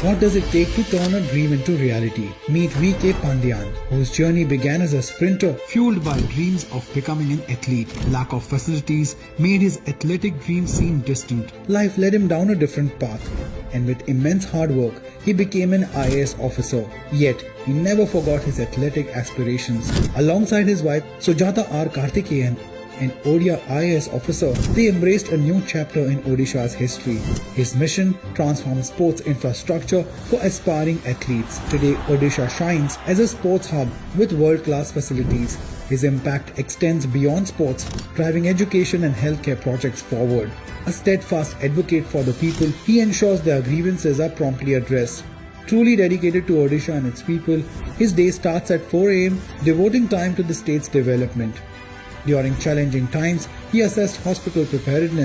What does it take to turn a dream into reality? Meet VK Pandyan, whose journey began as a sprinter, fueled by dreams of becoming an athlete. Lack of facilities made his athletic dreams seem distant. Life led him down a different path, and with immense hard work, he became an IAS officer. Yet, he never forgot his athletic aspirations. Alongside his wife, Sujata R. Karthikeyan, an Odia IAS officer, they embraced a new chapter in Odisha's history. His mission: transform sports infrastructure for aspiring athletes. Today, Odisha shines as a sports hub with world-class facilities. His impact extends beyond sports, driving education and healthcare projects forward. A steadfast advocate for the people, he ensures their grievances are promptly addressed. Truly dedicated to Odisha and its people, his day starts at 4 a.m., devoting time to the state's development. During challenging times, he assessed hospital preparedness